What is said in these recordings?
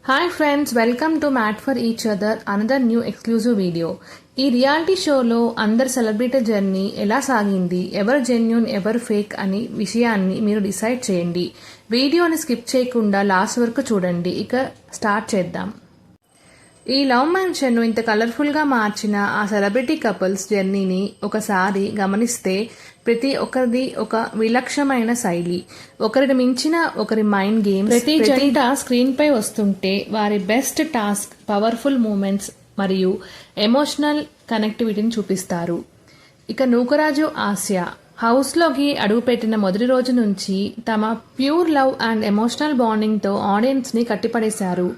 Hi friends, welcome to made for each other another new exclusive video. ఈ reality షోలో అందరి celebrity journey ఎలా సాగింది, ఎవరు జెన్యూన్ ఎవరు ఫేక్ అని విషయాన్ని మీరు డిసైడ్ చేయండి. వీడియోని స్కిప్ చేయకుండా లాస్ట్ వరకు చూడండి. ఇక స్టార్ట్ చేద్దాం. ఈ లవ్ మ్యాన్షన్ను ఇంత కలర్ఫుల్గా మార్చిన ఆ సెలబ్రిటీ కపుల్స్ జర్నీని ఒకసారి గమనిస్తే ప్రతి ఒక్కరిది ఒక విలక్షణమైన శైలి, ఒకరిని మించిన ఒకరి మైండ్ గేమ్. ప్రతి జంట స్క్రీన్ పై వస్తుంటే వారి బెస్ట్ టాస్క్, పవర్ఫుల్ మూమెంట్స్ మరియు ఎమోషనల్ కనెక్టివిటీని చూపిస్తారు. ఇక నూకరాజు ఆసియా హౌస్లోకి అడుగుపెట్టిన మొదటి రోజు నుంచి తమ ప్యూర్ లవ్ అండ్ ఎమోషనల్ బాండింగ్తో ఆడియన్స్ని కట్టిపడేశారు.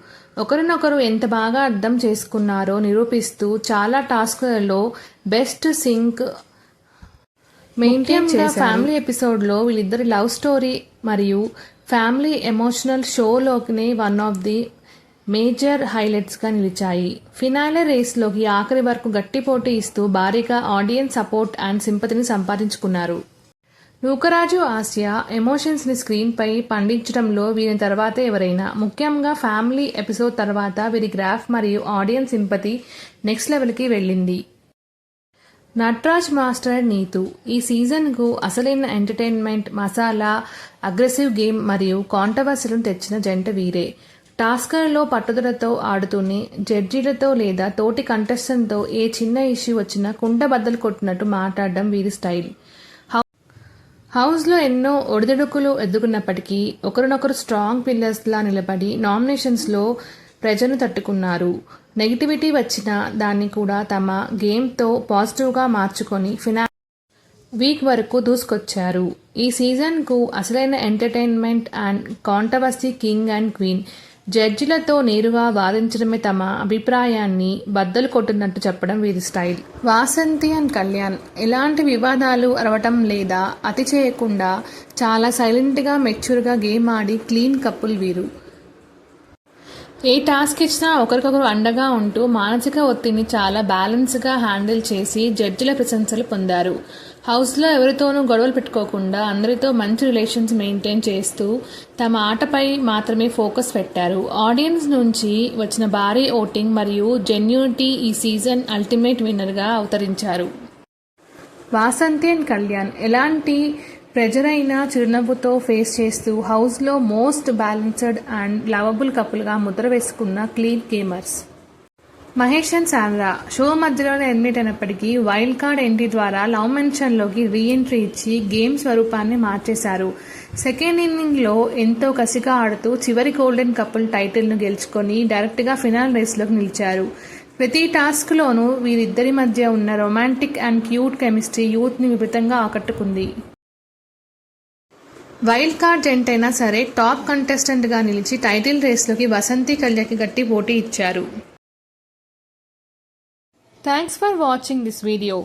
ఒకరినొకరు ఎంత బాగా అర్థం చేసుకున్నారో నిరూపిస్తూ చాలా టాస్క్లలో బెస్ట్ సింక్ మెయింటైన్ చేశారు. ఫ్యామిలీ ఎపిసోడ్లో వీళ్ళిద్దరి లవ్ స్టోరీ మరియు ఫ్యామిలీ ఎమోషనల్ షోలోనే వన్ ఆఫ్ ది మేజర్ హైలైట్స్గా నిలిచాయి. ఫినాలే రేస్లోకి ఆఖరి వరకు గట్టి పోటీ ఇస్తూ భారీగా ఆడియన్స్ సపోర్ట్ అండ్ సింపతిని సంపాదించుకున్నారు. నూకరాజు ఆసియా ఎమోషన్స్ని స్క్రీన్పై పండించడంలో వీరి తర్వాతే ఎవరైనా. ముఖ్యంగా ఫ్యామిలీ ఎపిసోడ్ తర్వాత వీరి గ్రాఫ్ మరియు ఆడియన్స్ సింపతి నెక్స్ట్ లెవెల్కి వెళ్ళింది. నట్రాజ్ మాస్టర్ నీతు ఈ సీజన్కు అసలైన ఎంటర్టైన్మెంట్, మసాలా, అగ్రెసివ్ గేమ్ మరియు కాంట్రవర్సీలను తెచ్చిన జంట వీరే. టాస్కర్లో పట్టుదలతో ఆడుతూనే జడ్జీలతో లేదా తోటి కంటెస్టెంట్తో ఏ చిన్న ఇష్యూ వచ్చినా కుండ బద్దలు కొట్టినట్టు మాట్లాడడం వీరి స్టైల్. హౌస్లో ఎన్నో ఒడిదుడుకులు ఎదుర్కొన్నప్పటికీ ఒకరినొకరు స్ట్రాంగ్ పిల్లర్స్లా నిలబడి నామినేషన్స్లో ప్రజలను తట్టుకున్నారు. నెగిటివిటీ వచ్చినా దాన్ని కూడా తమ గేమ్తో పాజిటివ్గా మార్చుకొని వీక్ వరకు దూసుకొచ్చారు. ఈ సీజన్కు అసలైన entertainment and controversy king and queen. జడ్జిలతో నేరుగా వాదించడమే తమ అభిప్రాయాన్ని బద్దలు కొట్టినట్టు చెప్పడం వీరి స్టైల్. వాసంతి అండ్ కళ్యాణ్ ఎలాంటి వివాదాలు అరవటం లేదా అతి చేయకుండా చాలా సైలెంట్గా మెచ్యూర్గా గేమ్ ఆడి క్లీన్ కపుల్ వీరు. ఏ టాస్క్ ఇచ్చినా ఒకరికొకరు అండగా ఉంటూ మానసిక ఒత్తిడిని చాలా బ్యాలెన్స్గా హ్యాండిల్ చేసి జడ్జిల ప్రశంసలు పొందారు. హౌస్లో ఎవరితోనూ గొడవలు పెట్టుకోకుండా అందరితో మంచి రిలేషన్స్ మెయింటైన్ చేస్తూ తమ ఆటపై మాత్రమే ఫోకస్ పెట్టారు. ఆడియన్స్ నుంచి వచ్చిన భారీ ఓటింగ్ మరియు జెన్యూనిటీ ఈ సీజన్ అల్టిమేట్ విన్నర్గా అవతరించారు. వాసంతి అండ్ కళ్యాణ్ ఎలాంటి ప్రెజర్ అయినా చిరునవ్వుతో ఫేస్ చేస్తూ హౌస్లో మోస్ట్ బ్యాలెన్స్డ్ అండ్ లవబుల్ కపుల్గా ముద్ర వేసుకున్న clean gamers. Mahesh and Sandra show మధ్యలోనే ఎలిమినేట్ అయినప్పటికీ వైల్డ్ కార్డ్ ఎంట్రీ ద్వారా లవ్ మెన్షన్లోకి రీఎంట్రీ ఇచ్చి గేమ్ స్వరూపాన్ని మార్చేశారు. సెకండ్ ఇన్నింగ్లో ఎంతో కసిగా ఆడుతూ చివరి గోల్డెన్ కపుల్ టైటిల్ను గెలుచుకొని డైరెక్ట్గా ఫినాల్ రేస్లోకి నిలిచారు. ప్రతి టాస్క్లోనూ వీరిద్దరి మధ్య ఉన్న రొమాంటిక్ అండ్ క్యూట్ కెమిస్ట్రీ యూత్ని విపరీతంగా ఆకట్టుకుంది. వైల్డ్ కార్డ్ జంట అయినా సరే టాప్ కంటెస్టెంట్గా నిలిచి టైటిల్ రేస్లోకి వసంతి కళ్యాణ్కి గట్టి పోటీ ఇచ్చారు. Thanks for watching this video.